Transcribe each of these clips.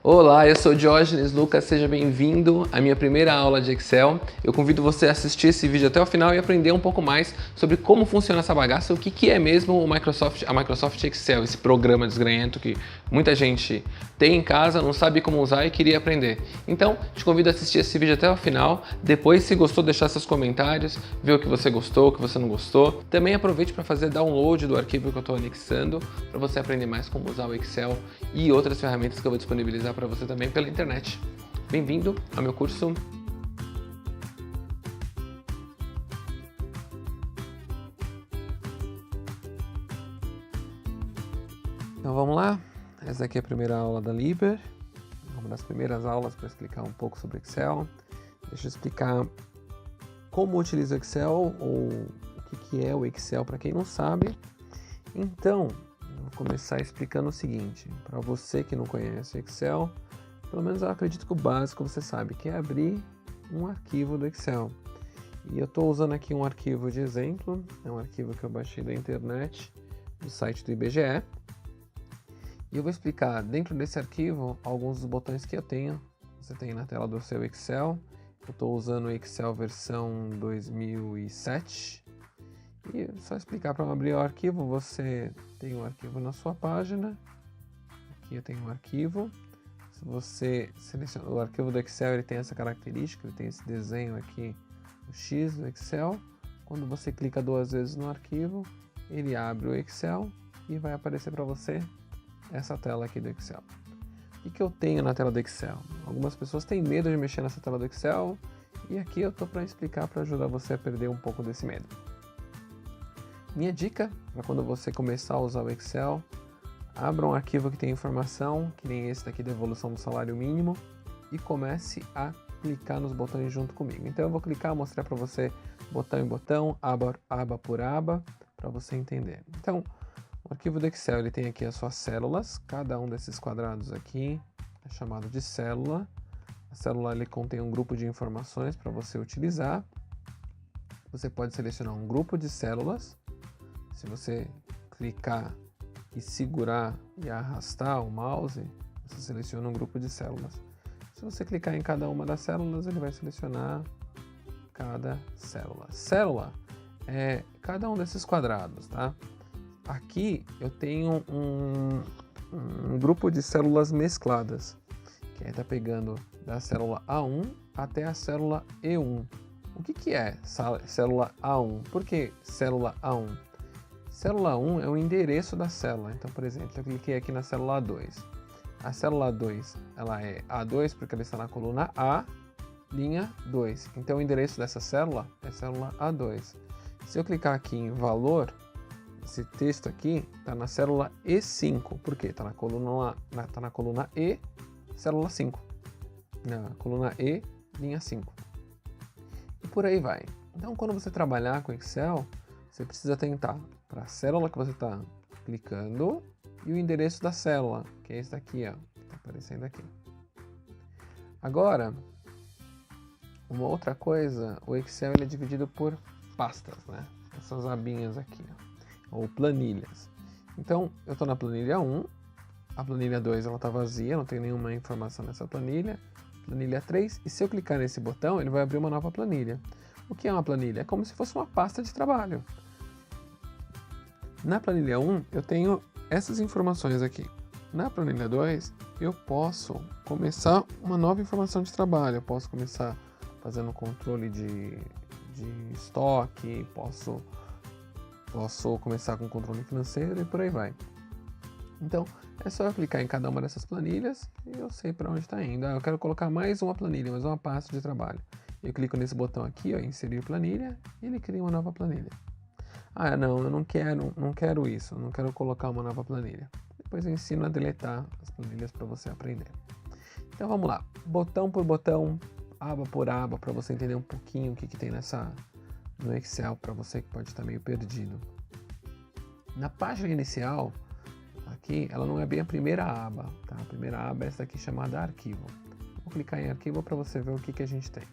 Olá, eu sou Diógenes Lucas, seja bem-vindo à minha primeira aula de Excel. Eu convido você a assistir esse vídeo até o final e aprender um pouco mais sobre como funciona essa bagaça, o que é mesmo a Microsoft Excel, esse programa desgranhento que muita gente tem em casa, não sabe como usar e queria aprender. Então, te convido a assistir esse vídeo até o final. Depois, se gostou, deixar seus comentários, ver o que você gostou, o que você não gostou. Também aproveite para fazer download do arquivo que eu estou anexando, para você aprender mais como usar o Excel e outras ferramentas que eu vou disponibilizar para você também pela internet. Bem-vindo ao meu curso. Então vamos lá. Essa aqui é a primeira aula da Liber, uma das primeiras aulas para explicar um pouco sobre Excel. Deixa eu explicar como utiliza o Excel ou o que é o Excel para quem não sabe. Então, eu vou começar explicando o seguinte, para você que não conhece Excel, pelo menos eu acredito que o básico você sabe, que é abrir um arquivo do Excel. E eu estou usando aqui um arquivo de exemplo, é um arquivo que eu baixei da internet, do site do IBGE. E eu vou explicar dentro desse arquivo alguns dos botões que eu tenho. Você tem na tela do seu Excel. Eu estou usando o Excel versão 2007. E só explicar para abrir o arquivo, você tem um arquivo na sua página. Aqui eu tenho um arquivo. Se você seleciona o arquivo do Excel, ele tem essa característica, ele tem esse desenho aqui, o X do Excel. Quando você clica duas vezes no arquivo, ele abre o Excel e vai aparecer para você essa tela aqui do Excel. O que eu tenho na tela do Excel? Algumas pessoas têm medo de mexer nessa tela do Excel e aqui eu estou para explicar, para ajudar você a perder um pouco desse medo. Minha dica para quando você começar a usar o Excel, abra um arquivo que tem informação, que nem esse daqui da evolução do salário mínimo, e comece a clicar nos botões junto comigo. Então eu vou clicar, mostrar para você botão em botão, aba por aba, para você entender. Então, o arquivo do Excel ele tem aqui as suas células, cada um desses quadrados aqui é chamado de célula. A célula ele contém um grupo de informações para você utilizar. Você pode selecionar um grupo de células. Se você clicar e segurar e arrastar o mouse, você seleciona um grupo de células. Se você clicar em cada uma das células, ele vai selecionar cada célula. Célula é cada um desses quadrados, tá? Aqui eu tenho um grupo de células mescladas, que está pegando da célula A1 até a célula E1. O que é célula A1? Por que célula A1? Célula 1 é o endereço da célula. Então, por exemplo, eu cliquei aqui na célula A2. A célula A2 ela é A2 porque ela está na coluna A, linha 2. Então, o endereço dessa célula é célula A2. Se eu clicar aqui em valor, esse texto aqui está na célula E5. Por quê? Está na coluna E, célula 5. Na coluna E, linha 5. E por aí vai. Então, quando você trabalhar com Excel, você precisa atentar para a célula que você está clicando e o endereço da célula, que é esse daqui, ó, que está aparecendo aqui. Agora, uma outra coisa, o Excel ele é dividido por pastas, né? Essas abinhas aqui, ó, ou planilhas. Então, eu estou na planilha 1, a planilha 2 ela está vazia, não tem nenhuma informação nessa planilha. Planilha 3, e se eu clicar nesse botão, ele vai abrir uma nova planilha. O que é uma planilha? É como se fosse uma pasta de trabalho. Na planilha 1, eu tenho essas informações aqui. Na planilha 2, eu posso começar uma nova informação de trabalho. Eu posso começar fazendo controle de estoque, posso começar com controle financeiro e por aí vai. Então, é só eu clicar em cada uma dessas planilhas e eu sei para onde está indo. Eu quero colocar mais uma planilha, mais uma pasta de trabalho. Eu clico nesse botão aqui, ó, inserir planilha, e ele cria uma nova planilha. Ah, não, eu não quero isso, eu não quero colocar uma nova planilha. Depois eu ensino a deletar as planilhas para você aprender. Então vamos lá, botão por botão, aba por aba, para você entender um pouquinho o que tem no Excel, para você que pode estar meio perdido. Na página inicial, aqui, ela não é bem a primeira aba, tá? A primeira aba é essa aqui chamada arquivo. Vou clicar em arquivo para você ver o que a gente tem.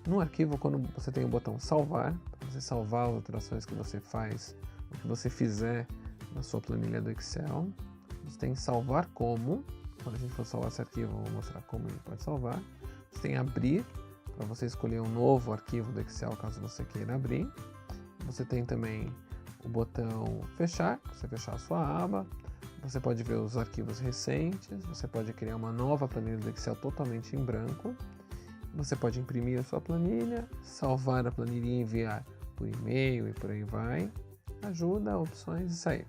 No arquivo, quando você tem o botão salvar, para você salvar as alterações que você faz, o que você fizer na sua planilha do Excel, você tem salvar como, quando a gente for salvar esse arquivo, eu vou mostrar como ele pode salvar. Você tem abrir, para você escolher um novo arquivo do Excel, caso você queira abrir. Você tem também o botão fechar, você fechar a sua aba. Você pode ver os arquivos recentes, você pode criar uma nova planilha do Excel totalmente em branco. Você pode imprimir a sua planilha, salvar a planilha e enviar por e-mail e por aí vai. Ajuda, opções e sair.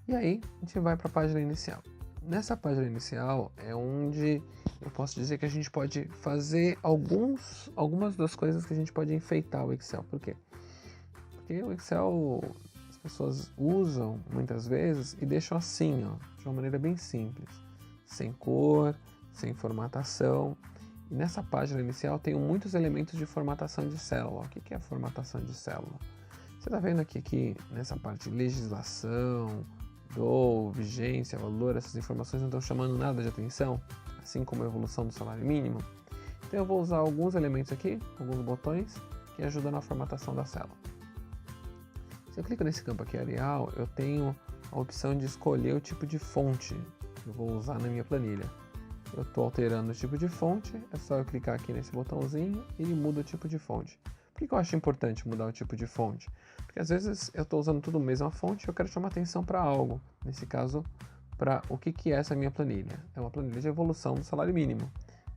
E aí, a gente vai para a página inicial. Nessa página inicial é onde eu posso dizer que a gente pode fazer algumas das coisas que a gente pode enfeitar o Excel. Por quê? Porque o Excel as pessoas usam muitas vezes e deixam assim, ó, de uma maneira bem simples. Sem cor, sem formatação. E nessa página inicial tem muitos elementos de formatação de célula. O que é formatação de célula? Você está vendo aqui nessa parte de legislação, vigência, valor, essas informações não estão chamando nada de atenção, assim como a evolução do salário mínimo. Então eu vou usar alguns elementos aqui, alguns botões, que ajudam na formatação da célula. Se eu clico nesse campo aqui, Arial, eu tenho a opção de escolher o tipo de fonte que eu vou usar na minha planilha. Eu estou alterando o tipo de fonte, é só eu clicar aqui nesse botãozinho e ele muda o tipo de fonte. Por que eu acho importante mudar o tipo de fonte? Porque às vezes eu estou usando tudo a mesma fonte e eu quero chamar atenção para algo. Nesse caso, para o que é essa minha planilha? É uma planilha de evolução do salário mínimo.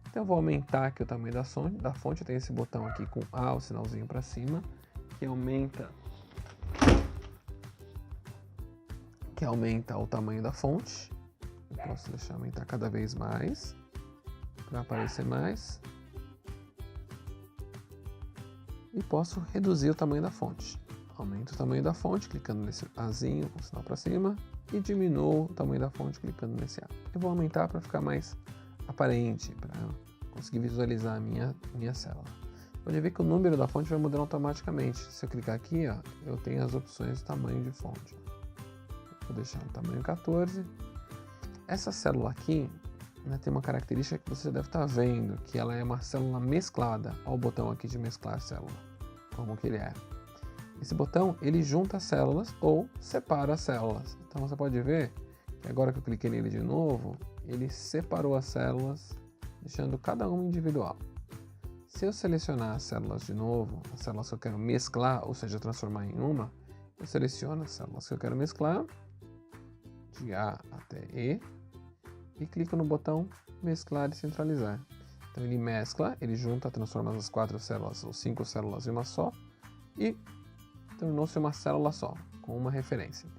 Então eu vou aumentar aqui o tamanho da fonte. Eu tenho esse botão aqui com A, o sinalzinho para cima, que aumenta o tamanho da fonte. Eu posso deixar aumentar cada vez mais, para aparecer mais. E posso reduzir o tamanho da fonte. Aumento o tamanho da fonte, clicando nesse Azinho, com o sinal para cima, e diminuo o tamanho da fonte, clicando nesse A. Eu vou aumentar para ficar mais aparente, para conseguir visualizar a minha célula. Pode ver que o número da fonte vai mudando automaticamente. Se eu clicar aqui, ó, eu tenho as opções de tamanho de fonte. Vou deixar no tamanho 14. Essa célula aqui, né, tem uma característica que você deve estar vendo, que ela é uma célula mesclada. Olha o botão aqui de mesclar célula, como que ele é. Esse botão, ele junta as células ou separa as células. Então você pode ver que agora que eu cliquei nele de novo, ele separou as células, deixando cada uma individual. Se eu selecionar as células de novo, as células que eu quero mesclar, ou seja, transformar em uma, eu seleciono as células que eu quero mesclar, de A até E, e clico no botão mesclar e centralizar. Então ele mescla, ele junta, transforma as 4 células ou 5 células em uma só e tornou-se uma célula só, com uma referência.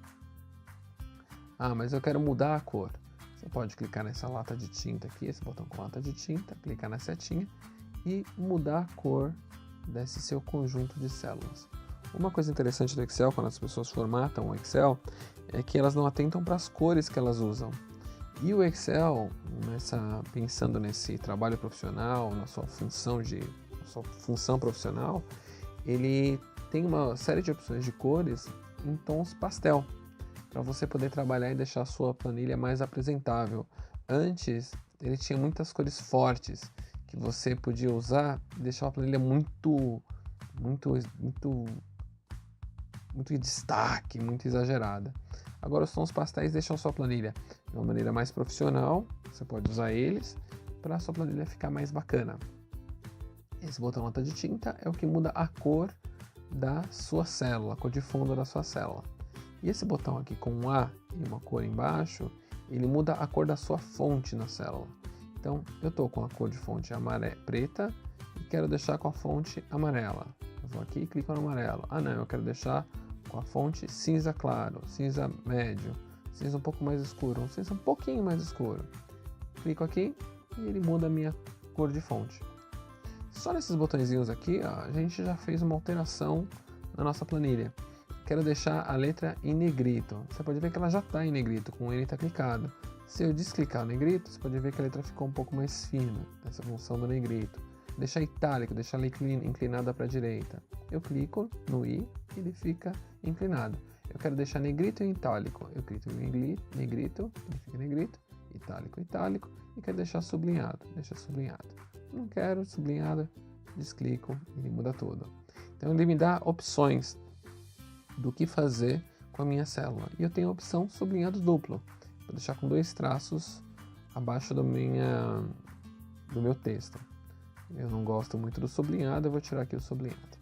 Ah, mas eu quero mudar a cor. Você pode clicar nessa lata de tinta aqui, esse botão com lata de tinta, clicar na setinha e mudar a cor desse seu conjunto de células. Uma coisa interessante do Excel, quando as pessoas formatam o Excel, é que elas não atentam para as cores que elas usam. E o Excel, pensando nesse trabalho profissional, na sua função profissional, ele tem uma série de opções de cores em tons pastel, para você poder trabalhar e deixar a sua planilha mais apresentável. Antes, ele tinha muitas cores fortes, que você podia usar e deixar a planilha muito em destaque, muito exagerada. Agora os tons pastéis deixam a sua planilha de uma maneira mais profissional, você pode usar eles para a sua planilha ficar mais bacana. Esse botão lata de tinta é o que muda a cor da sua célula, a cor de fundo da sua célula. E esse botão aqui com um A e uma cor embaixo, ele muda a cor da sua fonte na célula. Então eu estou com a cor de fonte preta e quero deixar com a fonte amarela. Eu vou aqui e clico no amarelo. Ah não, eu quero deixar com a fonte cinza claro, cinza médio, cinza um pouco mais escuro, um cinza um pouquinho mais escuro. Clico aqui e ele muda a minha cor de fonte. Só nesses botõezinhos aqui, ó, a gente já fez uma alteração na nossa planilha. Quero deixar a letra em negrito. Você pode ver que ela já está em negrito, com ele está clicado. Se eu desclicar o negrito, você pode ver que a letra ficou um pouco mais fina, essa função do negrito. Deixar itálico, deixar ela inclinada para a direita. Eu clico no I e ele fica inclinado. Eu quero deixar negrito e itálico. Eu clico em negrito, ele fica negrito, itálico, itálico. E quero deixar sublinhado, deixa sublinhado. Não quero sublinhado, desclico e ele muda tudo. Então ele me dá opções do que fazer com a minha célula. E eu tenho a opção sublinhado duplo. vou deixar com 2 traços abaixo do meu texto. Eu não gosto muito do sublinhado, eu vou tirar aqui o sublinhado.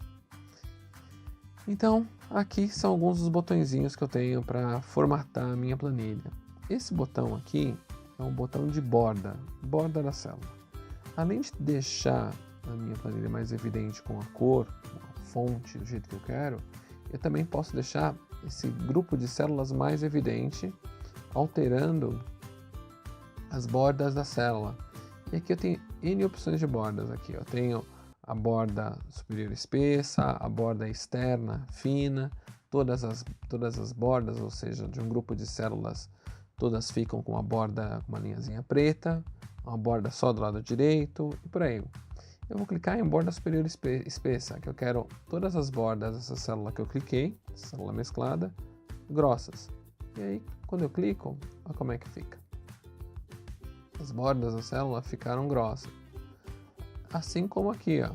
Então, aqui são alguns dos botõezinhos que eu tenho para formatar a minha planilha. Esse botão aqui é um botão de borda da célula. Além de deixar a minha planilha mais evidente com a cor, com a fonte, do jeito que eu quero, eu também posso deixar esse grupo de células mais evidente, alterando as bordas da célula. E aqui eu tenho N opções de bordas. Aqui eu tenho a borda superior espessa, a borda externa fina, todas as bordas, ou seja, de um grupo de células, todas ficam com a borda com uma linhazinha preta, uma borda só do lado direito e por aí. Eu vou clicar em borda superior espessa, que eu quero todas as bordas dessa célula que eu cliquei, célula mesclada, grossas. E aí, quando eu clico, olha como é que fica. As bordas da célula ficaram grossas. Assim como aqui, ó.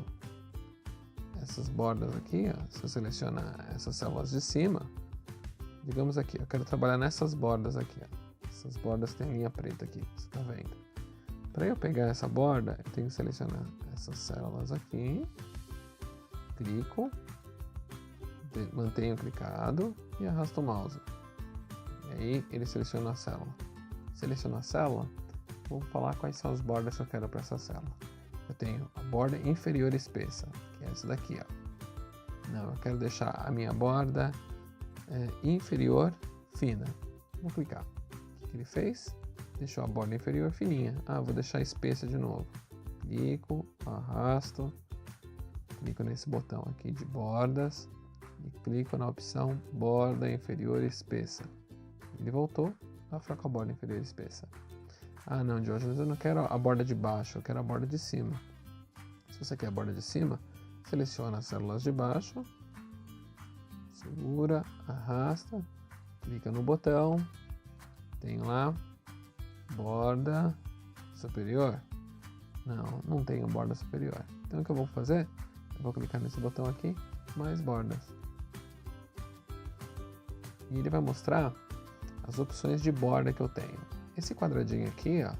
Essas bordas aqui, ó, se eu selecionar essas células de cima, digamos aqui, eu quero trabalhar nessas bordas aqui, ó. Essas bordas têm linha preta aqui, você está vendo. Para eu pegar essa borda, eu tenho que selecionar essas células aqui, clico, mantenho clicado e arrasto o mouse. E aí ele seleciona a célula. Seleciono a célula, vou falar quais são as bordas que eu quero para essa célula. Eu tenho a borda inferior espessa, que é essa daqui, ó. Não, eu quero deixar a minha borda inferior fina. Vou clicar. O que ele fez? Deixou a borda inferior fininha. Ah, vou deixar espessa de novo. Clico, arrasto, clico nesse botão aqui de bordas e clico na opção borda inferior espessa. Ele voltou a ficar com a borda inferior espessa. Ah, não, Diógenes, eu não quero a borda de baixo, eu quero a borda de cima. Se você quer a borda de cima, seleciona as células de baixo, segura, arrasta, clica no botão, tem lá, borda superior. Não tenho borda superior. Então o que eu vou fazer? Eu vou clicar nesse botão aqui, mais bordas. E ele vai mostrar as opções de borda que eu tenho. Esse quadradinho aqui, ó,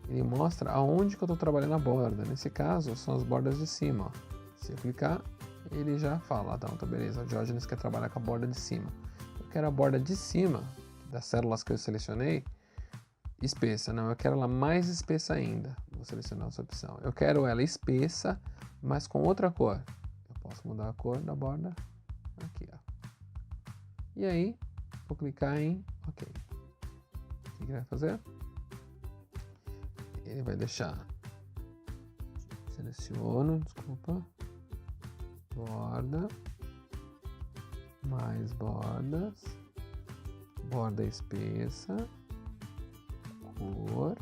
ele mostra aonde que eu estou trabalhando a borda. Nesse caso, são as bordas de cima. Ó. Se eu clicar, ele já fala, tá beleza, o Diógenes quer trabalhar com a borda de cima. Eu quero a borda de cima, das células que eu selecionei, espessa. Não, eu quero ela mais espessa ainda. Vou selecionar essa opção. Eu quero ela espessa, mas com outra cor. Eu posso mudar a cor da borda aqui, ó. E aí, vou clicar em OK. O que ele vai fazer? Ele vai deixar, seleciono, desculpa, borda, mais bordas, borda espessa, cor,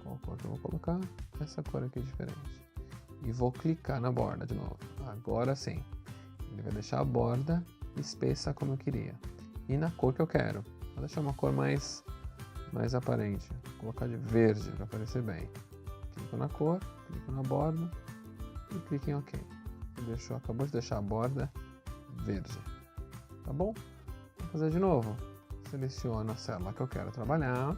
qual cor que eu vou colocar? Essa cor aqui é diferente. E vou clicar na borda de novo. Agora sim, ele vai deixar a borda espessa como eu queria. E na cor que eu quero. Vou deixar uma cor mais aparente. Vou colocar de verde para aparecer bem. Clico na cor, clico na borda e clico em OK. Acabou de deixar a borda verde. Tá bom? Vou fazer de novo. Seleciono a célula que eu quero trabalhar.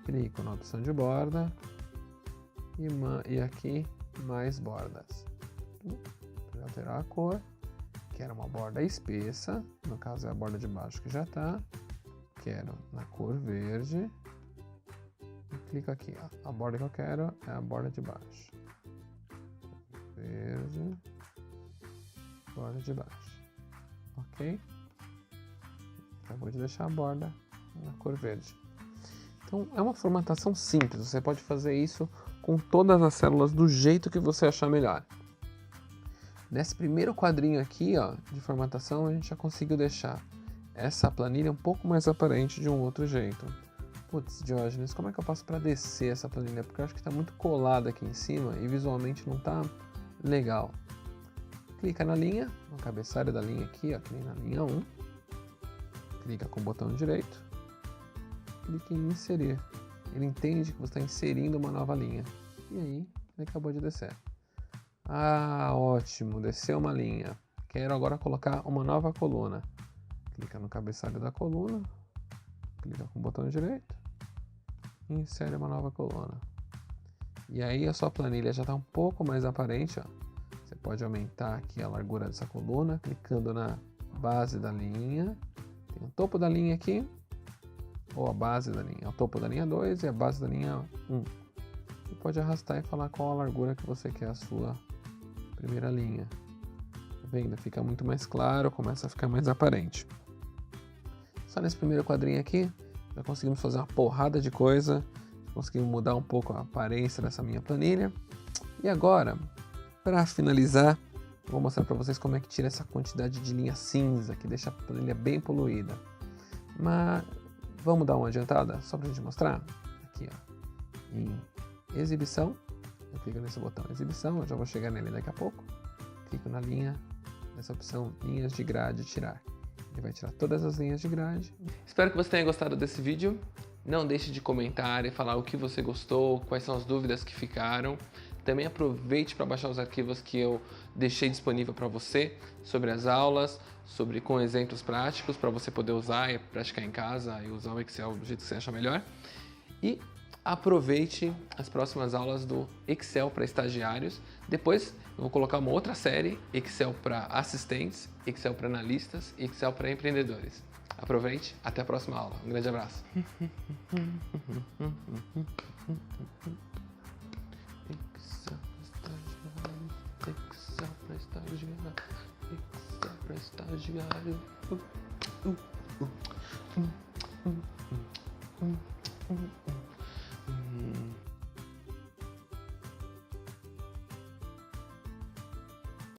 Clico na opção de borda. E aqui mais bordas. Para alterar a cor. Quero uma borda espessa, no caso é a borda de baixo que já está. Quero na cor verde. E clico aqui, ó. A borda que eu quero é a borda de baixo. Verde. Borda de baixo. OK? Acabou de deixar a borda na cor verde. Então é uma formatação simples. Você pode fazer isso com todas as células do jeito que você achar melhor. Nesse primeiro quadrinho aqui, ó, de formatação, a gente já conseguiu deixar essa planilha um pouco mais aparente de um outro jeito. Putz, Diógenes, como é que eu faço para descer essa planilha? Porque eu acho que está muito colada aqui em cima e visualmente não está legal. Clica na linha, no cabeçalho da linha aqui, ó, que nem na linha 1. Clica com o botão direito. Clica em inserir. Ele entende que você está inserindo uma nova linha. E aí, ele acabou de descer. Ah, ótimo, desceu uma linha. Quero agora colocar uma nova coluna. Clica no cabeçalho da coluna, clica com o botão direito e insere uma nova coluna. E aí a sua planilha já está um pouco mais aparente, ó. Você pode aumentar aqui a largura dessa coluna, clicando na base da linha. Tem o topo da linha aqui, ou a base da linha, o topo da linha 2 e a base da linha 1. E pode arrastar e falar qual a largura que você quer a sua primeira linha. Tá vendo? Fica muito mais claro, começa a ficar mais aparente. Só nesse primeiro quadrinho aqui, já conseguimos fazer uma porrada de coisa, conseguimos mudar um pouco a aparência dessa minha planilha. E agora, para finalizar, eu vou mostrar para vocês como é que tira essa quantidade de linha cinza, que deixa a planilha bem poluída. Mas vamos dar uma adiantada, só para a gente mostrar? Aqui, ó, em exibição, eu clico nesse botão exibição, eu já vou chegar nele daqui a pouco. Clico na linha, nessa opção linhas de grade tirar. Ele vai tirar todas as linhas de grade. Espero que você tenha gostado desse vídeo. Não deixe de comentar e falar o que você gostou, quais são as dúvidas que ficaram. Também aproveite para baixar os arquivos que eu deixei disponível para você sobre as aulas, com exemplos práticos para você poder usar e praticar em casa e usar o Excel do jeito que você acha melhor. E aproveite as próximas aulas do Excel para estagiários. Depois eu vou colocar uma outra série, Excel para assistentes, Excel para analistas e Excel para empreendedores. Aproveite, até a próxima aula. Um grande abraço. Excel para estagiário. Excel para estagiário.